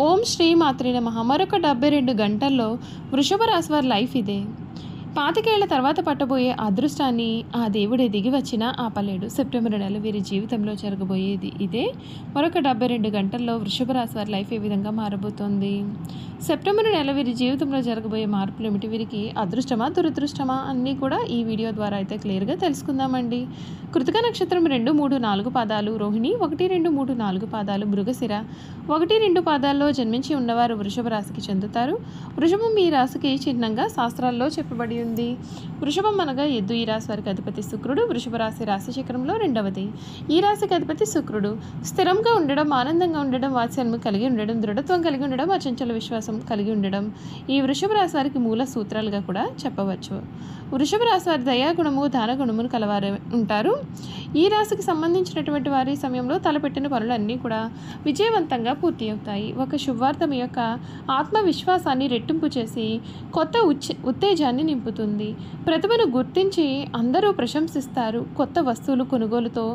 ఓం శ్రీ మాత్రే నమః. మరొక 72 గంటల్లో వృషభ రాశి వారి లైఫ్ ఇదే. 25 ఏళ్ల తర్వాత పట్టబోయే అదృష్టాన్ని ఆ దేవుడే దిగి వచ్చినా ఆపలేడు. సెప్టెంబర్ నెల వీరి జీవితంలో జరగబోయేది ఇదే. మరొక 72 గంటల్లో వృషభ రాశి వారి లైఫ్ ఏ విధంగా మారబోతోంది? సెప్టెంబర్ నెల వీరి జీవితంలో జరగబోయే మార్పులు ఏమిటి? వీరికి అదృష్టమా దురదృష్టమా అన్నీ కూడా ఈ వీడియో ద్వారా అయితే క్లియర్గా తెలుసుకుందామండి. కృతిక నక్షత్రం 2, 3, 4 పాదాలు, రోహిణి 1, 2, 3, 4 పాదాలు, మృగశిర 1, 2 పాదాల్లో జన్మించి ఉన్నవారు వృషభ రాశికి చెందుతారు. వృషభం ఈ రాశికి చిహ్నంగా శాస్త్రాల్లో చెప్పబడి ఉంది. వృషభం అనగా ఎద్దు. ఈ రాశి వారికి అధిపతి శుక్రుడు. వృషభ రాశి చక్రంలో రెండవది. ఈ రాశికి అధిపతి శుక్రుడు. స్థిరంగా ఉండడం, ఆనందంగా ఉండడం, వాత్సల్యం కలిగి ఉండడం, దృఢత్వం కలిగి ఉండడం, అచంచల విశ్వాసం కలిగి ఉండడం ఈ వృషభ రాశి వారికి మూల సూత్రాలుగా కూడా చెప్పవచ్చు. వృషభ రాశి వారి దయాగుణము, దాన గుణమును కలవారే ఉంటారు. ఈ రాశికి సంబంధించినటువంటి వారి సమయంలో తలపెట్టిన పనులన్నీ కూడా విజయవంతంగా పూర్తి అవుతాయి. ఒక శుభవార్త మీ యొక్క ఆత్మవిశ్వాసాన్ని రెట్టింపు చేసి కొత్త ఉత్తేజాన్ని నింపుతుంది. ప్రతిభను గుర్తించి అందరూ ప్రశంసిస్తారు. కొత్త వస్తువులు కొనుగోలుతో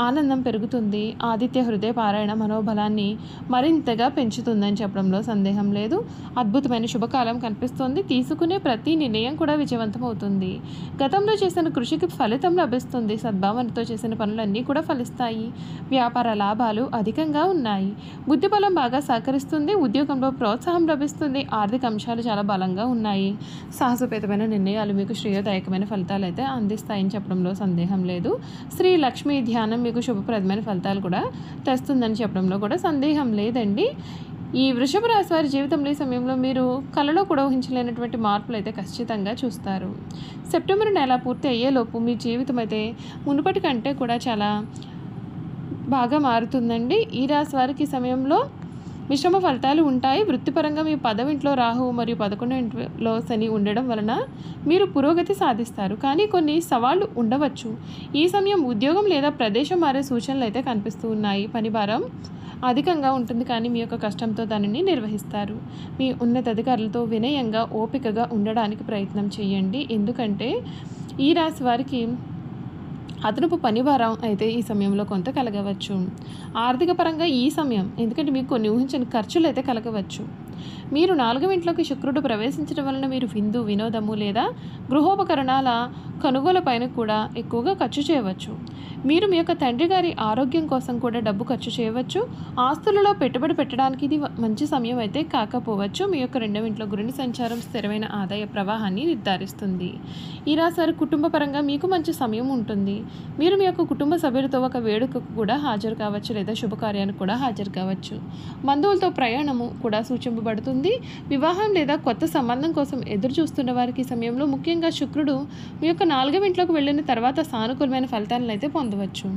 ఆనందం పెరుగుతుంది. ఆదిత్య హృదయ పారాయణ మనోబలాన్ని మరింతగా పెంచుతుందని చెప్పడంలో సందేహం లేదు. అద్భుతమైన శుభకాలం కనిపిస్తోంది. తీసుకునే ప్రతి నిర్ణయం కూడా విజయవంతం అవుతుంది. గతంలో చేసిన కృషికి ఫలితం లభిస్తుంది. సద్భావనతో చేసిన పనులన్నీ కూడా ఫలిస్తాయి. వ్యాపార లాభాలు అధికంగా ఉన్నాయి. బుద్ధిబలం బాగా సహకరిస్తుంది. ఉద్యోగంలో ప్రోత్సాహం లభిస్తుంది. ఆర్థిక అంశాలు చాలా బలంగా ఉన్నాయి. సాహసోపేతమైన నిర్ణయాలు మీకు శ్రేయోదాయకమైన ఫలితాలు అయితే అందిస్తాయని చెప్పడంలో సందేహం లేదు. శ్రీ లక్ష్మీ ధ్యానం మీకు శుభప్రదమైన ఫలితాలు కూడా తెస్తుందని చెప్పడంలో కూడా సందేహం లేదండి. ఈ వృషభ రాశి వారి జీవితంలో ఈ సమయంలో మీరు కలలో కూడా ఊహించలేనటువంటి మార్పులు అయితే ఖచ్చితంగా చూస్తారు. సెప్టెంబర్ నెల పూర్తి అయ్యేలోపు మీ జీవితం అయితే మునుపటి కంటే కూడా చాలా బాగా మారుతుందండి. ఈ రాశి వారికి ఈ సమయంలో మిశ్రమ ఫలితాలు ఉంటాయి. వృత్తిపరంగా మీ 10వ ఇంట్లో రాహువు మరియు 11వ ఇంట్లో శని ఉండడం వలన మీరు పురోగతి సాధిస్తారు. కానీ కొన్ని సవాళ్లు ఉండవచ్చు. ఈ సమయం ఉద్యోగం లేదా ప్రదేశం మారే సూచనలు అయితే కనిపిస్తూ ఉన్నాయి. పని భారం అధికంగా ఉంటుంది, కానీ మీ యొక్క కష్టంతో దానిని నిర్వహిస్తారు. మీ ఉన్నతాధికారులతో వినయంగా, ఓపికగా ఉండడానికి ప్రయత్నం చేయండి. ఎందుకంటే ఈ రాశి వారికి అదనపు పనిభారం అయితే ఈ సమయంలో కొంత కలగవచ్చు. ఆర్థిక పరంగా ఈ సమయం ఎందుకంటే మీకు కొన్ని ఊహించని ఖర్చులు అయితే కలగవచ్చు. మీరు 4వ ఇంట్లోకి శుక్రుడు ప్రవేశించడం వలన మీరు విందు, వినోదము లేదా గృహోపకరణాల కొనుగోలు పైన కూడా ఎక్కువగా ఖర్చు చేయవచ్చు. మీరు మీ యొక్క తండ్రి గారి ఆరోగ్యం కోసం కూడా డబ్బు ఖర్చు చేయవచ్చు. ఆస్తులలో పెట్టుబడి పెట్టడానికి ఇది మంచి సమయం అయితే కాకపోవచ్చు. మీ యొక్క 2వ ఇంట్లో గురుని సంచారం స్థిరమైన ఆదాయ ప్రవాహాన్ని నిర్ధారిస్తుంది. ఈ రాశి వారి కుటుంబ పరంగా మీకు మంచి సమయం ఉంటుంది. మీరు మీ యొక్క కుటుంబ సభ్యులతో ఒక వేడుకకు కూడా హాజరు కావచ్చు లేదా శుభకార్యానికి కూడా హాజరు కావచ్చు. బంధువులతో ప్రయాణము కూడా సూచింపబడుతుంది. వివాహం లేదా కొత్త సంబంధం కోసం ఎదురు చూస్తున్న వారికి ఈ సమయంలో ముఖ్యంగా శుక్రుడు మీ యొక్క 4వ ఇంట్లోకి వెళ్ళిన తర్వాత సానుకూలమైన ఫలితాలను అయితే పొందవచ్చు.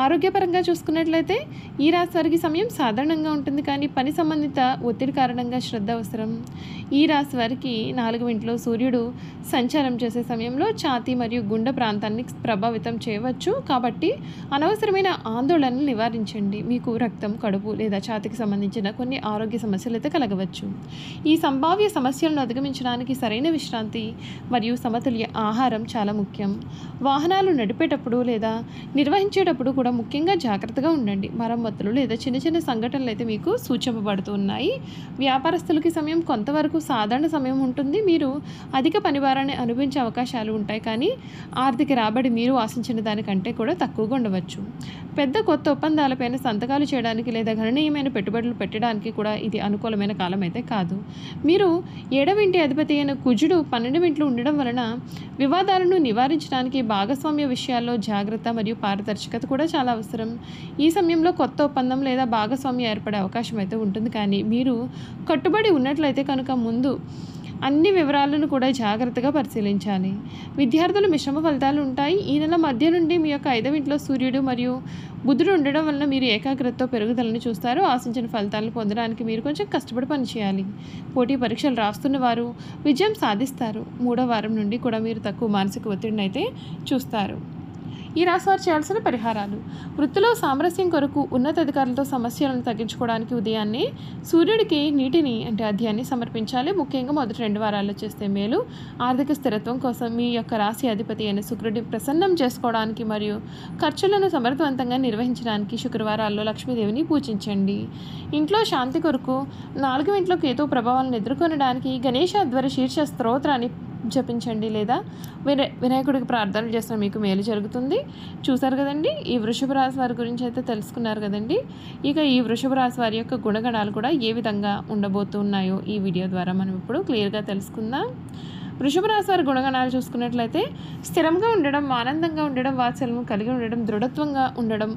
ఆరోగ్యపరంగా చూసుకున్నట్లయితే ఈ రాశి వారికి సమయం సాధారణంగా ఉంటుంది, కానీ పని సంబంధిత ఒత్తిడి కారణంగా శ్రద్ధ అవసరం. ఈ రాశి వారికి 4వ ఇంట్లో సూర్యుడు సంచారం చేసే సమయంలో ఛాతీ మరియు గుండె ప్రాంతాన్ని ప్రభావితం చేయవచ్చు. కాబట్టి అనవసరమైన ఆందోళనలు నివారించండి. మీకు రక్తం, కడుపు లేదా ఛాతీకి సంబంధించిన కొన్ని ఆరోగ్య సమస్యలు అయితే కలగవచ్చు. ఈ సంభావ్య సమస్యలను అధిగమించడానికి సరైన విశ్రాంతి మరియు సమతుల్య ఆహారం చాలా ముఖ్యం. వాహనాలు నడిపేటప్పుడు లేదా నిర్వహించేటప్పుడు కూడా ముఖ్యంగా జాగ్రత్తగా ఉండండి. మరమ్మతులు లేదా చిన్న చిన్న సంఘటనలు అయితే మీకు సూచింపబడుతూ ఉన్నాయి. వ్యాపారస్తులకి సమయం కొంతవరకు సాధారణ సమయం ఉంటుంది. మీరు అధిక పనిభారాన్ని అనుభవించే అవకాశాలు ఉంటాయి, కానీ ఆర్థిక రాబడి మీరు ఆశించిన దానికంటే కూడా తక్కువగా ఉండవచ్చు. పెద్ద కొత్త ఒప్పందాలపైన సంతకాలు చేయడానికి లేదా గణనీయమైన పెట్టుబడులు పెట్టడానికి కూడా ఇది అనుకూలమైన కాలం అయితే కాదు. మీరు 7వ ఇంటి అధిపతి అయిన కుజుడు 12వ ఇంట్లో ఉండడం వలన వివాదాలను నివారించడానికి భాగస్వామ్య విషయాల్లో జాగ్రత్త మరియు పారదర్శకత కూడా చాలా అవసరం. ఈ సమయంలో కొత్త ఒప్పందం లేదా భాగస్వామ్యం ఏర్పడే అవకాశం అయితే ఉంటుంది, కానీ మీరు కట్టుబడి ఉన్నట్లయితే కనుక ముందు అన్ని వివరాలను కూడా జాగ్రత్తగా పరిశీలించాలి. విద్యార్థులు మిశ్రమ ఫలితాలు ఉంటాయి. ఈ నెల మధ్య నుండి మీ యొక్క 5వ ఇంట్లో సూర్యుడు మరియు బుధుడు ఉండడం వలన మీరు ఏకాగ్రతతో పెరుగుదలను చూస్తారు. ఆశించిన ఫలితాలను పొందడానికి మీరు కొంచెం కష్టపడి పనిచేయాలి. పోటీ పరీక్షలు రాస్తున్న వారు విజయం సాధిస్తారు. 3వ వారం నుండి కూడా మీరు తక్కువ మానసిక ఒత్తిడిని అయితే చూస్తారు. ఈ రాశి వారు చేయాల్సిన పరిహారాలు: వృత్తిలో సామరస్యం కొరకు ఉన్నతాధికారులతో సమస్యలను తగ్గించుకోవడానికి ఉదయాన్నే సూర్యుడికి నీటిని అంటే అధ్యాయాన్ని సమర్పించాలి. ముఖ్యంగా మొదటి 2 వారాల్లో చేస్తే మేలు. ఆర్థిక స్థిరత్వం కోసం మీ యొక్క రాశి అధిపతి అయిన శుక్రుడిని ప్రసన్నం చేసుకోవడానికి మరియు ఖర్చులను సమర్థవంతంగా నిర్వహించడానికి శుక్రవారాల్లో లక్ష్మీదేవిని పూజించండి. ఇంట్లో శాంతి కొరకు 4వ ఇంట్లో కేతు ప్రభావాలను ఎదుర్కొనడానికి గణేశాధ్వర శీర్ష స్తోత్రాన్ని జపించండి లేదా వినాయకుడికి ప్రార్థనలు చేసిన మీకు మేలు జరుగుతుంది. చూసారు కదండి, ఈ వృషభ రాశి వారి గురించి అయితే తెలుసుకున్నారు కదండి. ఇక ఈ వృషభ రాశి వారి యొక్క గుణగణాలు కూడా ఏ విధంగా ఉండబోతున్నాయో ఈ వీడియో ద్వారా మనం ఇప్పుడు క్లియర్గా తెలుసుకుందాం. వృషభ రాశి వారి గుణగణాలు చూసుకున్నట్లయితే స్థిరంగా ఉండడం, ఆనందంగా ఉండడం, వాత్సల్యం కలిగి ఉండడం, దృఢత్వంగా ఉండడం,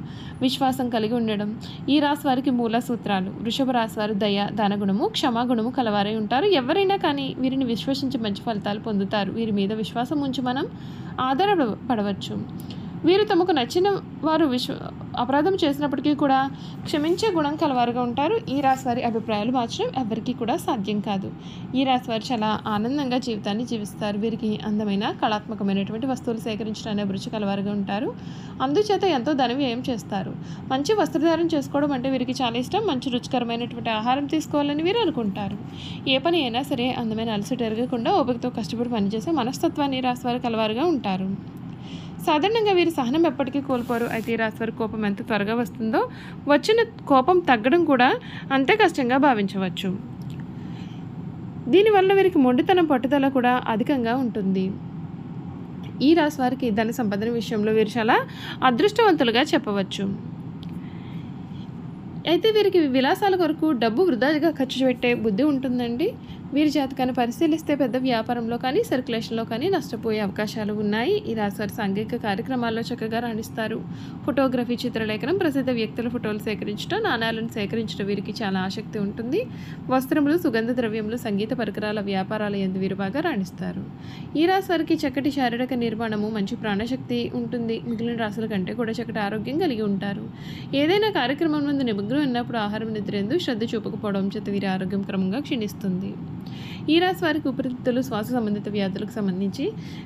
విశ్వాసం కలిగి ఉండడం ఈ రాశి వారికి మూల సూత్రాలు. వృషభ రాశి వారు దయ, దానగుణము, క్షమాగుణము కలవారై ఉంటారు. ఎవరైనా కానీ వీరిని విశ్వసించి మంచి ఫలితాలు పొందుతారు. వీరి మీద విశ్వాసం ఉంచి మనం ఆధారపడవచ్చు. వీరు తమకు నచ్చిన వారు అపరాధం చేసినప్పటికీ కూడా క్షమించే గుణం కలవారుగా ఉంటారు. ఈ రాశి వారి అభిప్రాయాలు మార్చడం ఎవరికీ కూడా సాధ్యం కాదు. ఈ రాశి వారు చాలా ఆనందంగా జీవితాన్ని జీవిస్తారు. వీరికి అందమైన కళాత్మకమైనటువంటి వస్తువులు సేకరించడానికి అభిరుచి కలవారుగా ఉంటారు. అందుచేత ఎంతో ధన వ్యయం చేస్తారు. మంచి వస్త్రధారణ చేసుకోవడం అంటే వీరికి చాలా ఇష్టం. మంచి రుచికరమైనటువంటి ఆహారం తీసుకోవాలని వీరు అనుకుంటారు. ఏ పని అయినా సరే అందమైన అలసట ఎరగకుండా ఓపికతో కష్టపడి పనిచేసే మనస్తత్వాన్ని ఈ రాశి వారు కలవారుగా ఉంటారు. సాధారణంగా వీరు సహనం ఎప్పటికీ కోల్పోరు. అయితే ఈ రాశి వారి కోపం ఎంత త్వరగా వస్తుందో వచ్చిన కోపం తగ్గడం కూడా అంతే కష్టంగా భావించవచ్చు. దీనివల్ల వీరికి మొండితనం, పట్టుదల కూడా అధికంగా ఉంటుంది. ఈ రాశి వారికి ధన సంపాదన విషయంలో వీరు చాలా అదృష్టవంతులుగా చెప్పవచ్చు. అయితే వీరికి విలాసాల కొరకు డబ్బు వృధాగా ఖర్చు పెట్టే బుద్ధి ఉంటుందండి. వీరి జాతకాన్ని పరిశీలిస్తే పెద్ద వ్యాపారంలో కానీ సర్క్యులేషన్లో కానీ నష్టపోయే అవకాశాలు ఉన్నాయి. ఈ రాశి వారి సాంఘిక కార్యక్రమాల్లో చక్కగా రాణిస్తారు. ఫోటోగ్రఫీ, చిత్రలేఖనం, ప్రసిద్ధ వ్యక్తుల ఫోటోలు సేకరించడం, నాణాలను సేకరించడం వీరికి చాలా ఆసక్తి ఉంటుంది. వస్త్రములు, సుగంధ ద్రవ్యములు, సంగీత పరికరాల వ్యాపారాల యందు వీరు బాగా రాణిస్తారు. ఈ రాశి వారికి చక్కటి శారీరక నిర్మాణము, మంచి ప్రాణశక్తి ఉంటుంది. మిగిలిన రాశుల కంటే కూడా చక్కటి ఆరోగ్యం కలిగి ఉంటారు. ఏదైనా కార్యక్రమం ముందు నిమగ్నం ఉన్నప్పుడు ఆహారం, నిద్రేందు శ్రద్ధ చూపకపోవడం చేత వీరి ఆరోగ్యం క్రమంగా క్షీణిస్తుంది. ఈ రాశి వారికి ఊపిరితిత్తులు, శ్వాస సంబంధిత వ్యాధులకు సంబంధించి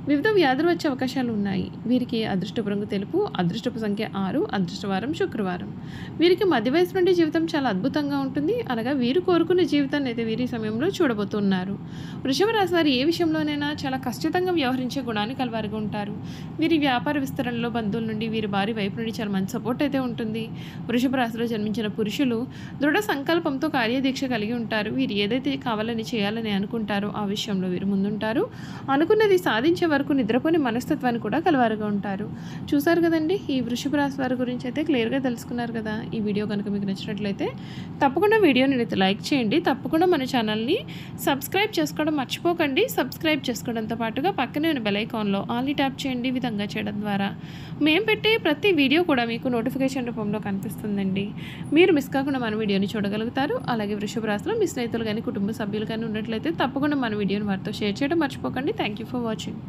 వివిధ వ్యాధులు వచ్చే అవకాశాలు ఉన్నాయి. వీరికి అదృష్టపు రంగు తెలుపు, అదృష్టపు సంఖ్య 6, అదృష్టవారం శుక్రవారం. వీరికి మధ్య వయసు నుండి జీవితం చాలా అద్భుతంగా ఉంటుంది. అనగా వీరు కోరుకున్న జీవితాన్ని అయితే వీరి సమయంలో చూడబోతున్నారు. వృషభ రాశి వారు ఏ విషయంలోనైనా చాలా ఖచ్చితంగా వ్యవహరించే గుణాన్ని కలవారుగా ఉంటారు. వీరి వ్యాపార విస్తరణలో బంధువుల నుండి, వీరి భారీ వైపు నుండి చాలా మంచి సపోర్ట్ అయితే ఉంటుంది. వృషభ రాశిలో జన్మించిన పురుషులు దృఢ సంకల్పంతో కార్యదీక్ష కలిగి ఉంటారు. వీరు ఏదైతే కావాలని చేయాలని అనుకుంటారో ఆ విషయంలో వీరు ముందుంటారు. అనుకున్నది సాధించే వరకు నిద్రపోని మనస్తత్వాన్ని కూడా కలవారుగా ఉంటారు. చూసారు కదండి, ఈ వృషభ రాశి వారి గురించి అయితే క్లియర్గా తెలుసుకున్నారు కదా. ఈ వీడియో కనుక మీకు నచ్చినట్లయితే తప్పకుండా వీడియోని లైక్ చేయండి. తప్పకుండా మన ఛానల్ని సబ్స్క్రైబ్ చేసుకోవడం మర్చిపోకండి. సబ్స్క్రైబ్ చేసుకోవడంతో పాటుగా పక్కనే ఉన్న బెల్ ఐకాన్లో ఆల్ని ట్యాప్ చేయండి. ఈ విధంగా చేయడం ద్వారా మేము పెట్టే ప్రతి వీడియో కూడా మీకు నోటిఫికేషన్ రూపంలో కనిపిస్తుందండి. మీరు మిస్ కాకుండా మన వీడియోని చూడగలుగుతారు. అలాగే వృషభ రాశిలో మీ స్నేహితులు కానీ కుటుంబ సభ్యులు కానీ ఉన్నట్లయితే తప్పకుండా మన వీడియోని వారితో షేర్ చేయడం మర్చిపోకండి. Thank you for watching.